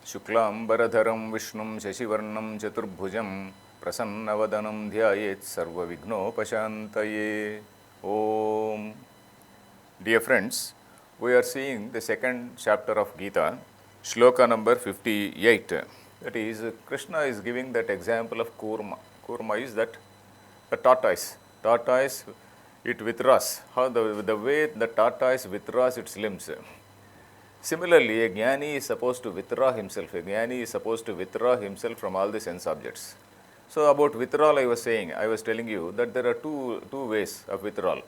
Shuklambaradharam Vishnum Shashivarnam Chaturbhujam Prasannavadanam Dhyayet Sarvavignopasantaye. Om. Dear friends, we are seeing the second chapter of Gita, shloka number 58. That is, Krishna is giving that example of kurma. Kurma is that a tortoise. Tortoise, it withdraws. How the way the tortoise withdraws its limbs. Similarly, a jnani is supposed to withdraw himself. A jnani is supposed to withdraw himself from all the sense objects. So about withdrawal, I was telling you that there are two ways of withdrawal.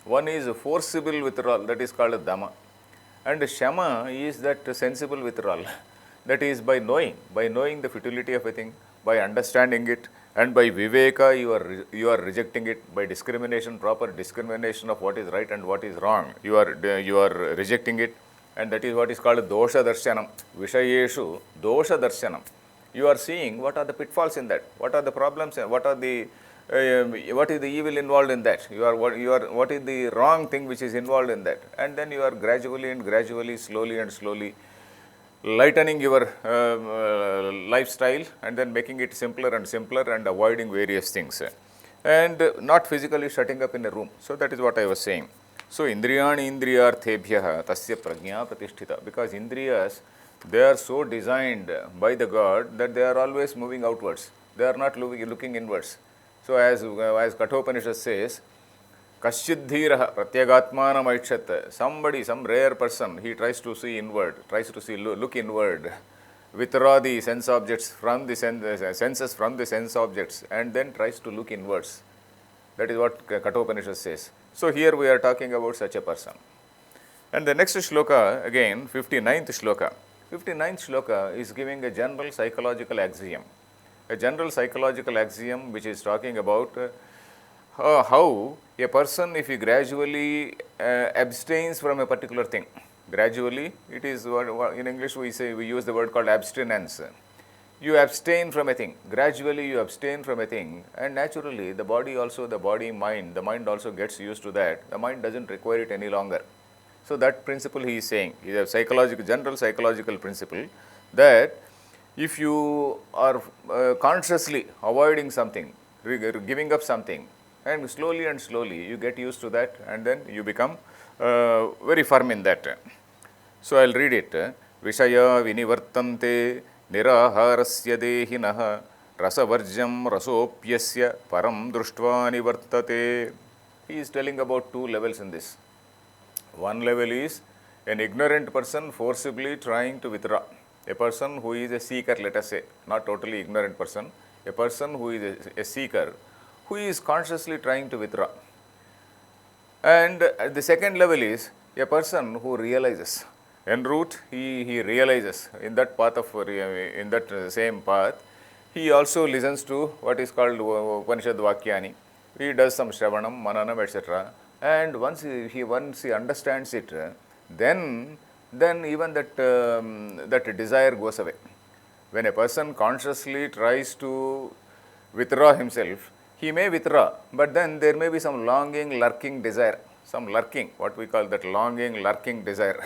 One is a forcible withdrawal, that is called dhamma. And shama is that sensible withdrawal. That is by knowing the futility of a thing, by understanding it, and by viveka you are rejecting it. By discrimination, proper discrimination of what is right and what is wrong, you are rejecting it. And that is what is called dosha darshanam. Vishayeshu dosha darshanam. You are seeing what are the pitfalls in that, what are the problems, what is the evil involved in that, what is the wrong thing which is involved in that, and then you are gradually, slowly lightening your lifestyle and then making it simpler and and avoiding various things, and not physically shutting up in a room. So that is what I was saying. So indriyani indriyarthebhyah tasya prajna pratisthita, because indriyas, they are so designed by the God that they are always moving outwards. They are not looking inwards. So as Kathopanishad says, Kashyadhiraha pratyagatmanam aichat. Somebody, some rare person, he tries to see inward, look inward, withdraw the sense objects from the senses from the sense objects, and then tries to look inwards. That is what Kathopanishad says. So here we are talking about such a person. And the next shloka, again, 59th shloka. 59th shloka is giving a general psychological axiom. A general psychological axiom which is talking about how a person, if he gradually abstains from a particular thing, gradually, it is in English we use the word called abstinence. You abstain from a thing, gradually you abstain from a thing, and naturally the mind also gets used to that. The mind doesn't require it any longer. So that principle he is saying is a general psychological principle, that if you are consciously avoiding something, giving up something, and slowly you get used to that, and then you become very firm in that. So I will read it. Vishaya vinivartante niraharasya dehinah rasavarjam rasopyasya param drushtva nivartate. He is telling about two levels in this. One level is an ignorant person forcibly trying to withdraw. A person who is a seeker, let us say, not totally ignorant person, a person who is a seeker, who is consciously trying to withdraw. And the second level is a person who realizes. En route, he realizes in that same path, he also listens to what is called Upanishad Vakyani. He does some Shravanam, Mananam, etc. And once he understands it, then even that desire goes away. When a person consciously tries to withdraw himself, he may withdraw, but then there may be some longing, lurking desire, what we call that longing, lurking desire.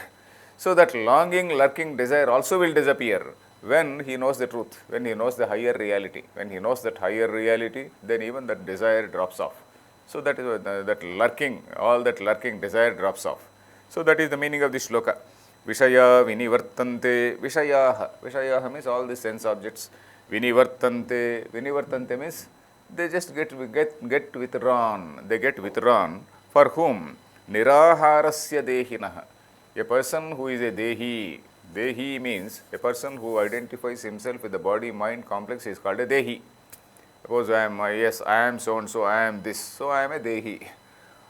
So that longing, lurking desire also will disappear when he knows the truth, when he knows the higher reality. When he knows that higher reality, then even that desire drops off. So that is all that lurking desire drops off. So that is the meaning of this shloka. Vishaya vinivartante. Vishayaha means all the sense objects. Vinivartante means they just get withdrawn. They get withdrawn. For whom? Niraharasya dehinah. A person who is a dehi. Dehi means a person who identifies himself with the body-mind complex is called a dehi. Suppose I am so and so, I am this, so I am a dehi.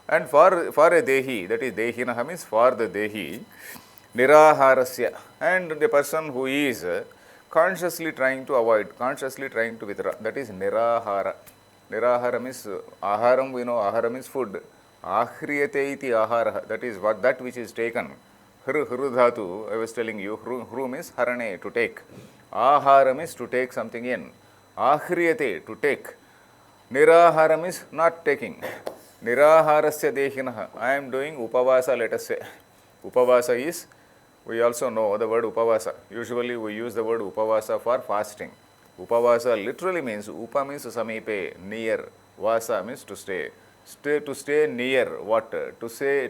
And for a dehi, that is dehinaha means for the dehi, niraharasya, and the person who is consciously trying to avoid, consciously trying to withdraw, that is nirahara. Nirahara means aharam, we know ahara means food. Ahriyate iti ahara, that is that which is taken. Hru dhatu, I was telling you, hru means harane, to take. Ahara means to take something in. Ahriyate, to take. Niraharam is not taking. Niraharasya dehinah. I am doing upavasa, let us say. Upavasa is we also know the word upavasa. Usually we use the word upavasa for fasting. Upavasa literally means, upa means samipe, near, vasa means to stay. To stay near what? To stay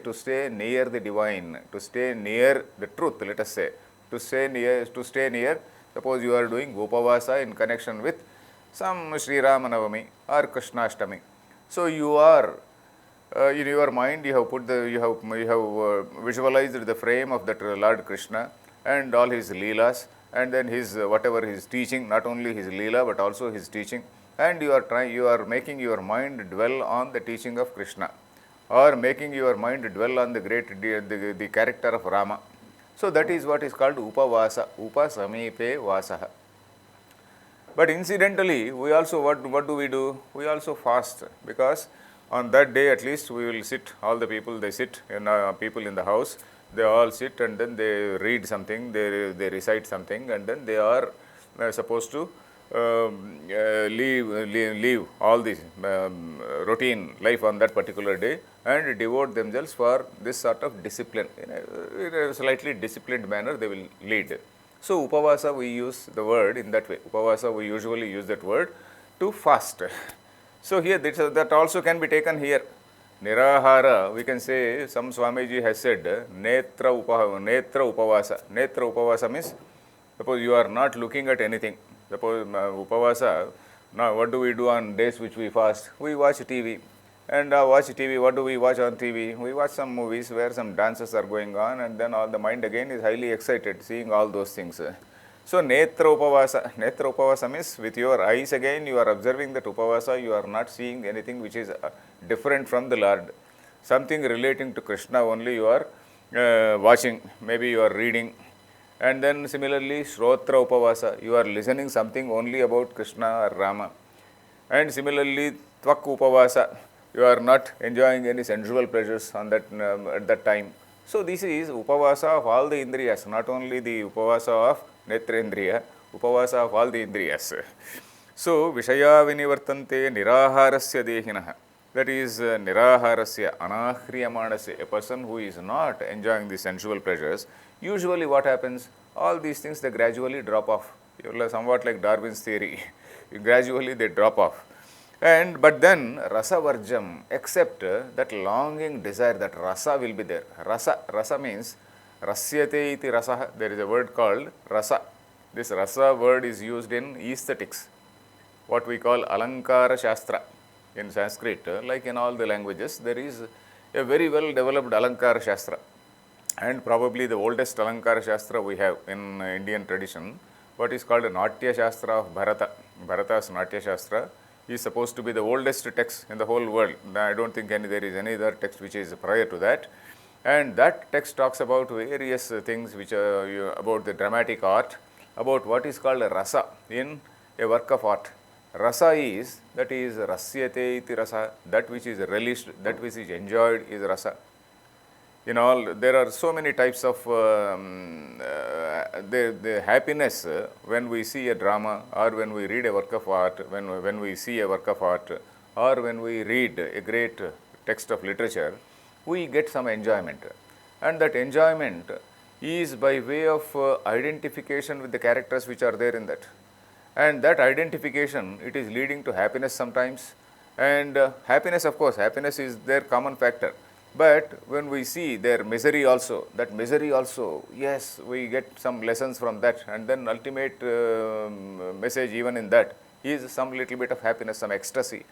near the divine, to stay near the truth, let us say. To stay near, suppose you are doing upavasa in connection with some Sri Ramanavami or Krishnashtami. So you are in your mind you have put the you have visualized the frame of that Lord Krishna and all his leelas, and then his whatever his teaching, not only his leela but also his teaching, and you are making your mind dwell on the teaching of Krishna, or making your mind dwell on the character of Rama. So that is what is called upavasa, upa samipe vasaha. But incidentally, we also, what do? We also fast, because on that day at least we will sit, all the people, they sit, people in the house, they all sit and then they read something, they recite something, and then they are supposed to leave all this routine life on that particular day and devote themselves for this sort of discipline. In a slightly disciplined manner they will lead. So upavasa, we use the word in that way. Upavasa, we usually use that word to fast. So here that also can be taken here. Nirahara, we can say, some Swamiji has said, netra upavasa. Netra upavasa means, suppose you are not looking at anything. Suppose upavasa, now what do we do on days which we fast? We watch TV. And watch TV, what do we watch on TV? We watch some movies where some dances are going on, and then all the mind again is highly excited seeing all those things. So netra upavasa means with your eyes again you are observing that upavasa, you are not seeing anything which is different from the Lord. Something relating to Krishna only you are watching, maybe you are reading. And then similarly shrotra upavasa, you are listening something only about Krishna or Rama. And similarly tvak upavasa, you are not enjoying any sensual pleasures on that at that time. So this is upavasa of all the indriyas, not only the upavasa of netrendriya, upavasa of all the indriyas. So vishaya vinivartante niraharasya dehinah, that is niraharasya anahriyamanasya, a person who is not enjoying the sensual pleasures. Usually what happens, all these things they gradually drop off, somewhat like Darwin's theory. Gradually they drop off. But then rasa varjam, except that longing desire, that rasa will be there. Rasa means rasyate iti rasa. There is a word called rasa. This rasa word is used in aesthetics, what we call alankara shastra in Sanskrit. Like in all the languages, there is a very well developed alankara shastra, and probably the oldest alankara shastra we have in Indian tradition, what is called Natya Shastra of Bharata. Bharata's Natya Shastra is supposed to be the oldest text in the whole world. I don't think there is any other text which is prior to that. And that text talks about various things which are about the dramatic art, about what is called a rasa in a work of art. Rasa is, that is rasyate iti rasa, that which is relished, that which is enjoyed is rasa. In all, there are so many types of the happiness when we see a drama, or when we read a work of art, when we see a work of art, or when we read a great text of literature, we get some enjoyment. And that enjoyment is by way of identification with the characters which are there in that. And that identification, it is leading to happiness sometimes. And happiness, of course, happiness is their common factor. But when we see their misery also, that misery also, yes, we get some lessons from that, and then ultimate message even in that is some little bit of happiness, some ecstasy,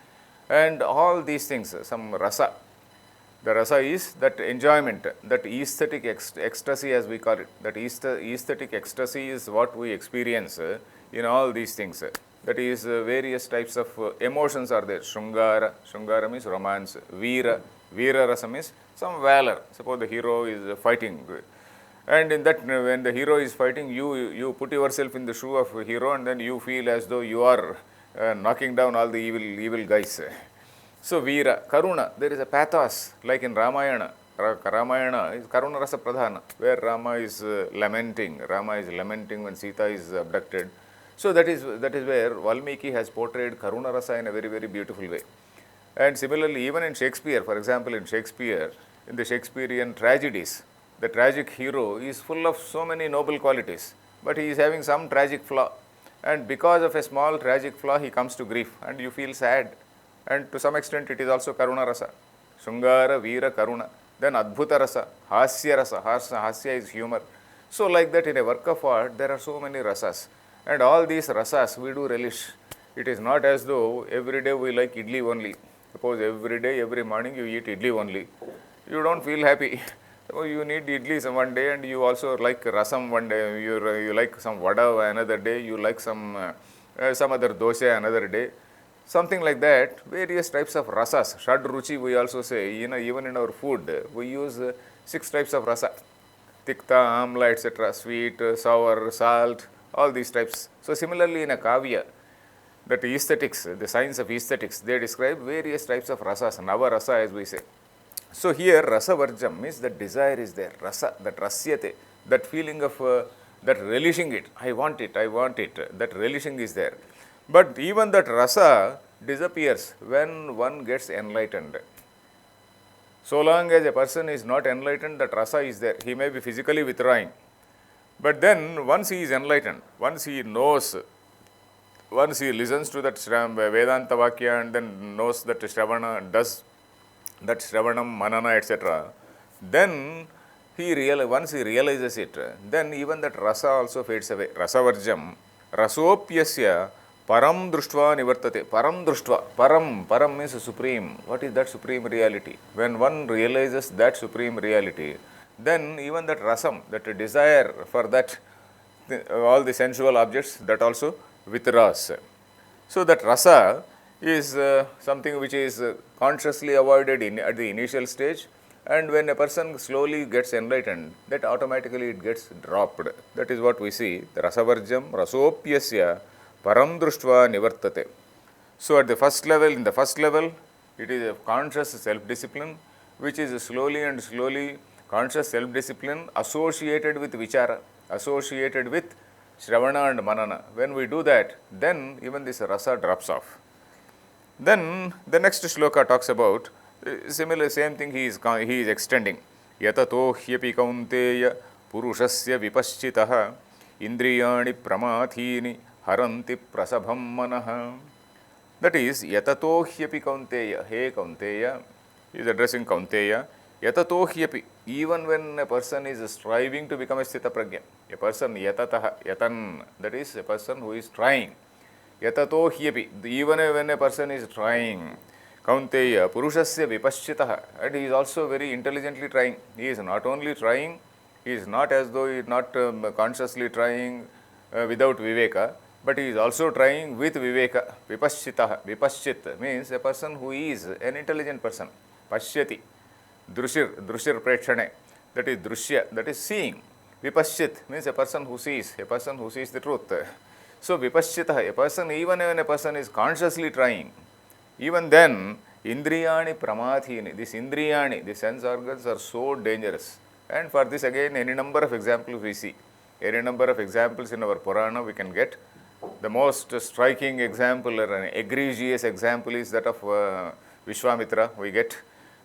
and all these things, some rasa. The rasa is that enjoyment, that aesthetic ecstasy as we call it. That aesthetic ecstasy is what we experience in all these things. That is various types of emotions are there. Shringara means romance. Veera rasa means some valor. Suppose the hero is fighting, and in that, when the hero is fighting, you put yourself in the shoe of a hero, and then you feel as though you are knocking down all the evil guys. So Veera. Karuna, there is a pathos, like in Ramayana. Ramayana is Karuna Rasa Pradhana, where Rama is lamenting. Rama is lamenting when Sita is abducted. So that is where Valmiki has portrayed Karuna Rasa in a very, very beautiful way. And similarly, even in Shakespeare, for example, in the Shakespearean tragedies, The tragic hero is full of so many noble qualities, but he is having some tragic flaw. And because of a small tragic flaw, he comes to grief and you feel sad. And to some extent, it is also Karuna Rasa. Shungara, Veera, Karuna. Then Adbhuta Rasa, Hasya Rasa. Hasya is humor. So, like that, in a work of art, there are so many rasas. And all these rasas we do relish. It is not as though every day we like idli only. Suppose every day, every morning you eat idli only. You don't feel happy. So you need idli some one day and you also like rasam one day. You like some vada another day. You like some other dosa another day. Something like that, various types of rasas. Shad ruchi we also say, even in our food, we use 6 types of rasa. Tikta, amla, etc., sweet, sour, salt, all these types. So similarly in a kavya, that aesthetics, the science of aesthetics, they describe various types of rasas, nava rasa as we say. So here rasa varjam means that desire is there, rasa, that rasyate, that feeling of, that relishing it, I want it, that relishing is there. But even that rasa disappears when one gets enlightened. So long as a person is not enlightened, that rasa is there. He may be physically withdrawing. But then once he is enlightened, once he knows, once he listens to that Vedanta Vakya and then knows that Shravana does that Shravanam, Manana, etc., then once he realizes it, then even that rasa also fades away. Rasa varjam, rasopyasya, param društva nivartate. Param društva. Param means supreme. What is that supreme reality? When one realizes that supreme reality, then even that rasam, that desire for that, all the sensual objects, that also withdraws. So that rasa is something which is consciously avoided at the initial stage, and when a person slowly gets enlightened, that automatically it gets dropped. That is what we see. The rasavarjam, rasopyasya, param društva nivartate. So at the first level, in the first level, it is a conscious self-discipline, which is slowly and slowly conscious self-discipline associated with vichara, associated with Shravana and Manana. When we do that, then even this rasa drops off. Then the next shloka talks about similar same thing he is extending. Yatato hyapi kaunteya purushasya vipaschitaha indriyani pramathini haranti prasabham manaha. That is, yatato hyapi kaunteya. Hey Kaunteya, he is addressing Kaunteya. Yatato hyapi, even when a person is striving to become a sthita prajna, a person yatataha, yatan, that is a person who is trying. Yatato hyapi, even when a person is trying, Kaunteya, purushasya vipaschitaha, and he is also very intelligently trying. He is not only trying, he is not as though he is not consciously trying without viveka, but he is also trying with viveka. Vipaschitaha, vipaschit means a person who is an intelligent person. Pashyati, drushir prekshane, that is drushya, that is seeing. Vipaschit means a person who sees the truth. So vipaschitaha, a person, even when a person is consciously trying, even then, indriyani pramathini, this indriyani, the sense organs are so dangerous. And for this again, any number of examples we see. Any number of examples in our Purana we can get. The most striking example or an egregious example is that of Vishwamitra. We get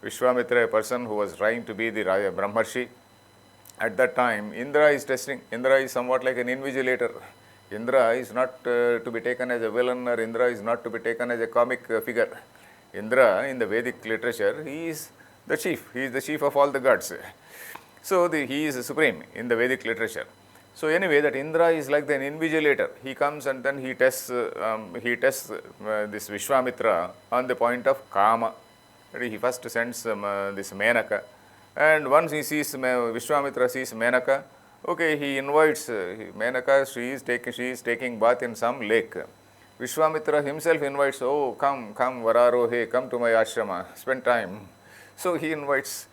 Vishwamitra, a person who was trying to be the Brahmarshi. At that time, Indra is testing. Indra is somewhat like an invigilator. Indra is not to be taken as a villain, or Indra is not to be taken as a comic figure. Indra, in the Vedic literature, he is the chief. He is the chief of all the gods. So he is supreme in the Vedic literature. So anyway, that Indra is like the invigilator. He comes and then he tests this Vishwamitra on the point of kama. He first sends this Menaka, and once he sees Vishwamitra sees Menaka, okay, he invites Menaka. She is taking bath in some lake. Vishwamitra himself invites, oh, come, Vararohe, come to my ashrama, spend time. So he invites.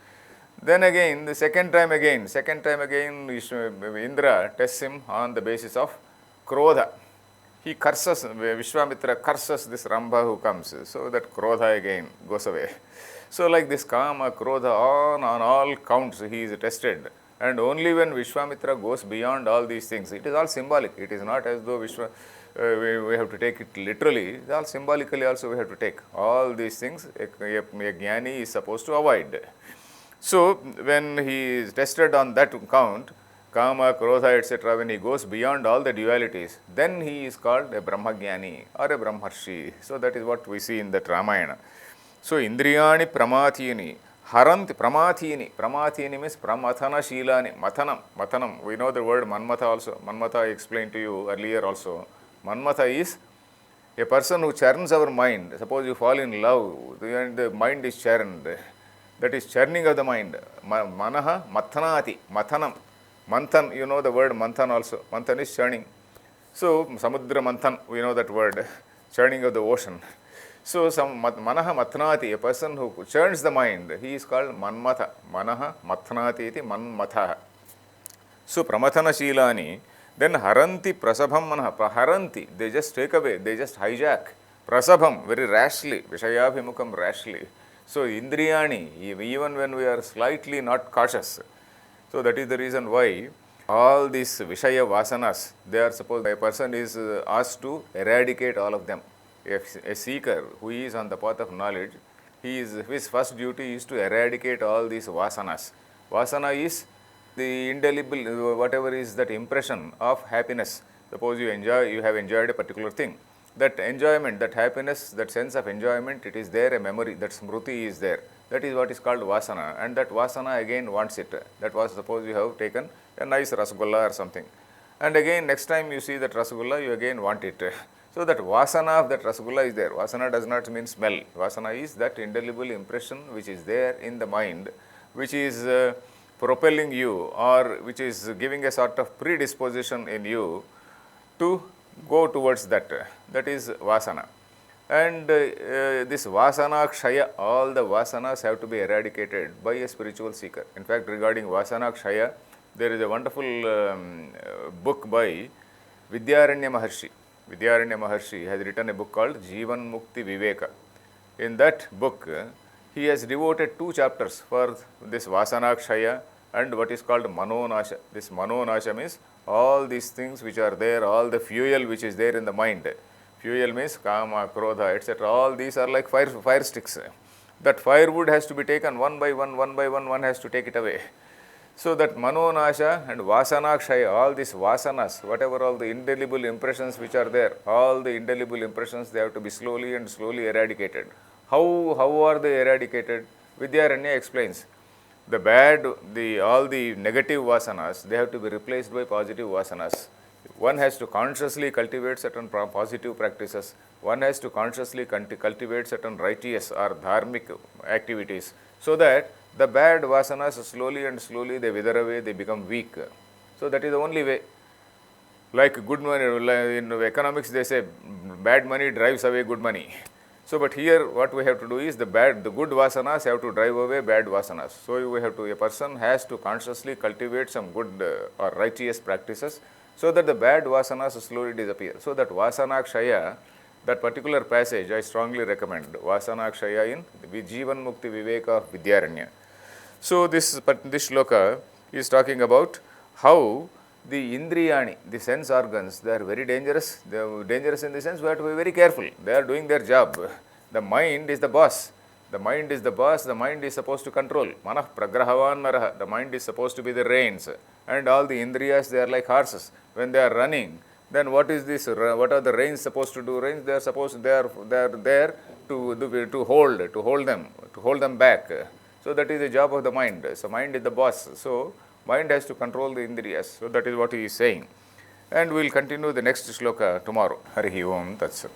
Then again, the second time again, Indra tests him on the basis of Krodha. He curses, Vishwamitra curses this Rambha who comes. So that Krodha again goes away. So like this Kama, Krodha, on all counts he is tested. And only when Vishwamitra goes beyond all these things, it is all symbolic. It is not as though we have to take it literally. It is all symbolically also we have to take. All these things a jnani is supposed to avoid. So, when he is tested on that count, Kama, Krodha, etc., when he goes beyond all the dualities, then he is called a Brahmagyani or a Brahmarshi. So, that is what we see in that Ramayana. So, Indriyani Pramathini, Haranti Pramathini. Pramathini means Pramathana Shilani, Mathanam. Mathanam. We know the word Manmatha also. Manmatha I explained to you earlier also. Manmatha is a person who churns our mind. Suppose you fall in love and the mind is churned. That is churning of the mind. Manaha Mathanati. Mathanam. Manthan, you know the word Manthan also. Manthan is churning. So, Samudra Manthan, we know that word. Churning of the ocean. So, Manaha Mathanati, a person who churns the mind, he is called Manmatha. Manaha Mathanati iti Manmatha. So, Pramathana Shilani, then Haranti Prasabham Manaha. Haranti, they just take away, they just hijack. Prasabham, very rashly, Vishayabhimukam rashly. So, Indriyani, even when we are slightly not cautious. So, that is the reason why all these Vishaya Vasanas, they are supposed, a person is asked to eradicate all of them. A seeker who is on the path of knowledge, his first duty is to eradicate all these Vasanas. Vasana is the indelible, whatever is that impression of happiness. Suppose you have enjoyed a particular thing. That enjoyment, that happiness, that sense of enjoyment, it is there, a memory, that smruti is there. That is what is called vasana, and that vasana again wants it. That was, suppose you have taken a nice rasgulla or something, and again next time you see that rasgulla, you again want it. So that vasana of that rasgulla is there. Vasana does not mean smell. Vasana is that indelible impression which is there in the mind, which is propelling you, or which is giving a sort of predisposition in you to go towards that. That is vasana. And this vasana kshaya, all the vasanas have to be eradicated by a spiritual seeker. In fact, regarding vasana kshaya, there is a wonderful book by Vidyaranya Maharshi. Vidyaranya Maharshi has written a book called Jivan Mukti Viveka. In that book, he has devoted 2 chapters for this vasana kshaya and what is called manonasha. This manonasha means all these things which are there, all the fuel which is there in the mind. Fuel means kama, krodha, etc. All these are like fire sticks. That firewood has to be taken one by one has to take it away. So that manonasha and vasanakshaya, all these vasanas, whatever all the indelible impressions which are there, all the indelible impressions, they have to be slowly and slowly eradicated. How are they eradicated? Vidyaranya explains. The bad, all the negative vasanas, they have to be replaced by positive vasanas. One has to consciously cultivate certain positive practices. One has to consciously cultivate certain righteous or dharmic activities, so that the bad vasanas slowly and slowly they wither away, they become weak. So that is the only way. Like good money, in economics they say bad money drives away good money. So, but here what we have to do is the good vasanas have to drive away bad vasanas. So, a person has to consciously cultivate some good or righteous practices, so that the bad vasanas slowly disappear. So, that vasana kshaya, that particular passage I strongly recommend, vasana kshaya in Jivan Mukti Viveka of Vidyaranya. So, this shloka is talking about how the indriyani, the sense organs, they are very dangerous. They are dangerous in the sense we have to be very careful. They are doing their job. The mind is the boss. The mind is the boss. The mind is supposed to control. Manah pragrahavan naraha. The mind is supposed to be the reins. And all the indriyas, they are like horses. When they are running, then what is this? What are the reins supposed to do? Reins, they are there to hold them back. So that is the job of the mind. So mind is the boss. So mind has to control the indriyas. So that is what he is saying. And we will continue the next shloka tomorrow. Harihi Om Tat Sat.